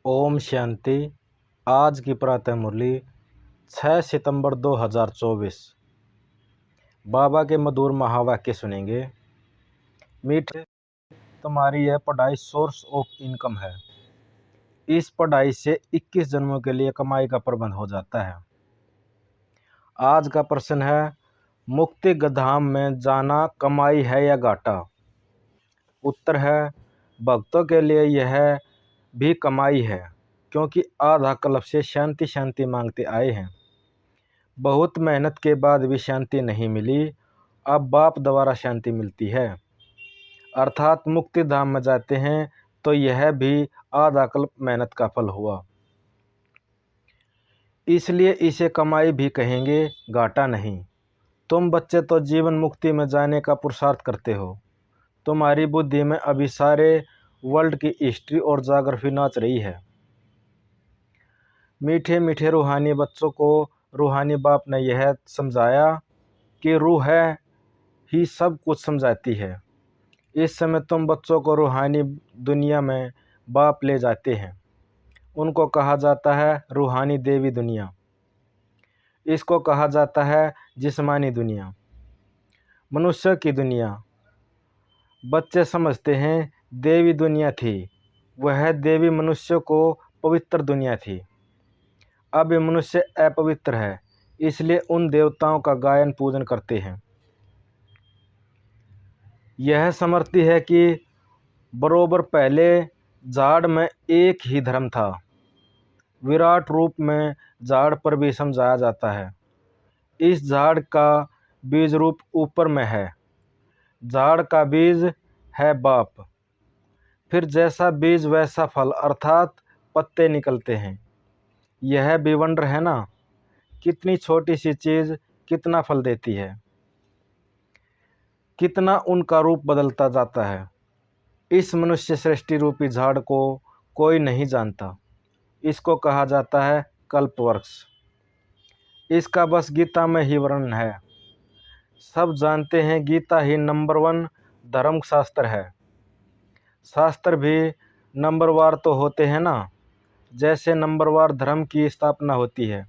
ओम शांति। आज की प्रातः मुरली 6 सितंबर 2024। बाबा के मधुर महावाक्य सुनेंगे। मीठे, तुम्हारी यह पढ़ाई सोर्स ऑफ इनकम है। इस पढ़ाई से 21 जन्मों के लिए कमाई का प्रबंध हो जाता है। आज का प्रश्न है, मुक्ति धाम में जाना कमाई है या घाटा? उत्तर है, भक्तों के लिए यह भी कमाई है, क्योंकि आधा कल्प से शांति शांति मांगते आए हैं। बहुत मेहनत के बाद भी शांति नहीं मिली, अब बाप द्वारा शांति मिलती है, अर्थात मुक्ति धाम में जाते हैं तो यह भी आधा कल्प मेहनत का फल हुआ। इसलिए इसे कमाई भी कहेंगे, घाटा नहीं। तुम बच्चे तो जीवन मुक्ति में जाने का पुरुषार्थ करते हो। तुम्हारी बुद्धि में अभी सारे वर्ल्ड की हिस्ट्री और ज्योग्राफी नाच रही है। मीठे मीठे रूहानी बच्चों को रूहानी बाप ने यह समझाया कि रूह ही सब कुछ समझाती है। इस समय तुम बच्चों को रूहानी दुनिया में बाप ले जाते हैं। उनको कहा जाता है रूहानी देवी दुनिया। इसको कहा जाता है जिस्मानी दुनिया, मनुष्य की दुनिया। बच्चे समझते हैं देवी दुनिया थी, वह देवी मनुष्य को पवित्र दुनिया थी। अब ये मनुष्य अपवित्र है, इसलिए उन देवताओं का गायन पूजन करते हैं। यह समझती है कि बरोबर पहले झाड़ में एक ही धर्म था। विराट रूप में झाड़ पर भी समझाया जाता है। इस झाड़ का बीज रूप ऊपर में है। झाड़ का बीज है बाप। फिर जैसा बीज वैसा फल, अर्थात पत्ते निकलते हैं। यह भी वंडर है ना, कितनी छोटी सी चीज़ कितना फल देती है, कितना उनका रूप बदलता जाता है। इस मनुष्य सृष्टि रूपी झाड़ को कोई नहीं जानता। इसको कहा जाता है कल्पवृक्ष। इसका बस गीता में ही वर्णन है। सब जानते हैं गीता ही नंबर 1 धर्म शास्त्र है। शास्त्र भी नंबरवार तो होते हैं ना, जैसे नंबरवार धर्म की स्थापना होती है।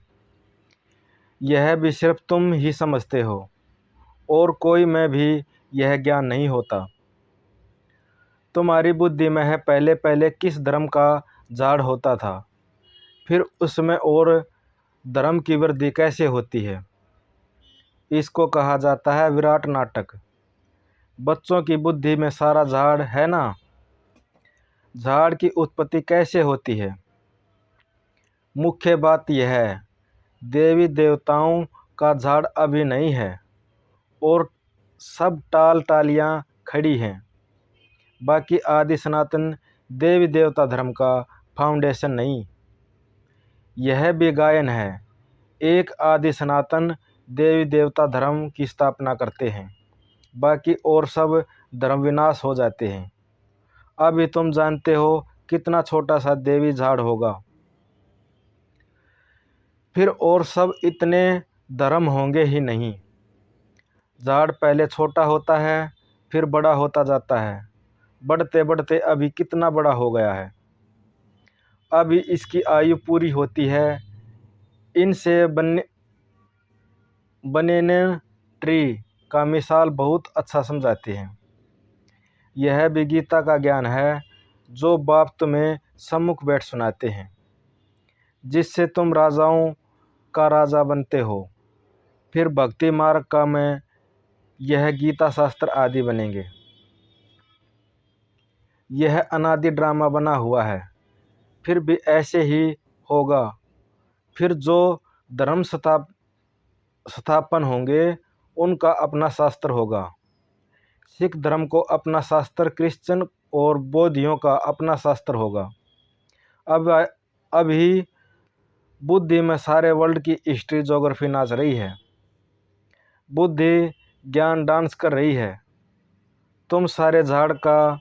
यह भी सिर्फ तुम ही समझते हो, और कोई में भी यह ज्ञान नहीं होता। तुम्हारी बुद्धि में है पहले पहले किस धर्म का झाड़ होता था, फिर उसमें और धर्म की वृद्धि कैसे होती है। इसको कहा जाता है विराट नाटक। बच्चों की बुद्धि में सारा झाड़ है ना। झाड़ की उत्पत्ति कैसे होती है? मुख्य बात यह है, देवी देवताओं का झाड़ अभी नहीं है और सब टाल टालियाँ खड़ी हैं। बाकी आदि सनातन देवी देवता धर्म का फाउंडेशन नहीं। यह भी गायन है, एक आदि सनातन देवी देवता धर्म की स्थापना करते हैं, बाकी और सब धर्म विनाश हो जाते हैं। अभी तुम जानते हो कितना छोटा सा देवी झाड़ होगा, फिर और सब इतने धर्म होंगे ही नहीं। झाड़ पहले छोटा होता है, फिर बड़ा होता जाता है। बढ़ते बढ़ते अभी कितना बड़ा हो गया है। अभी इसकी आयु पूरी होती है। इनसे बनेने ट्री का मिसाल बहुत अच्छा समझाते हैं। यह भी गीता का ज्ञान है जो बाप तुम्हें सम्मुख बैठ सुनाते हैं, जिससे तुम राजाओं का राजा बनते हो। फिर भक्ति मार्ग का में यह गीता शास्त्र आदि बनेंगे। यह अनादि ड्रामा बना हुआ है, फिर भी ऐसे ही होगा। फिर जो धर्म स्थापन होंगे उनका अपना शास्त्र होगा। सिख धर्म को अपना शास्त्र, क्रिश्चियन और बौद्धियों का अपना शास्त्र होगा। अभी बुद्धि में सारे वर्ल्ड की हिस्ट्री ज्योग्राफी नाच रही है। बुद्धि ज्ञान डांस कर रही है। तुम सारे झाड़ का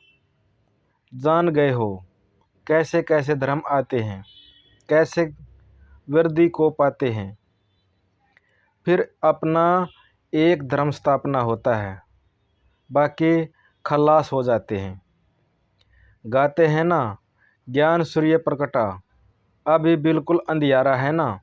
जान गए हो, कैसे कैसे धर्म आते हैं, कैसे वृद्धि को पाते हैं। फिर अपना एक धर्म स्थापना होता है, बाकी खलास हो जाते हैं। गाते हैं ना, ज्ञान सूर्य प्रकटा, अभी बिल्कुल अंधियारा है ना।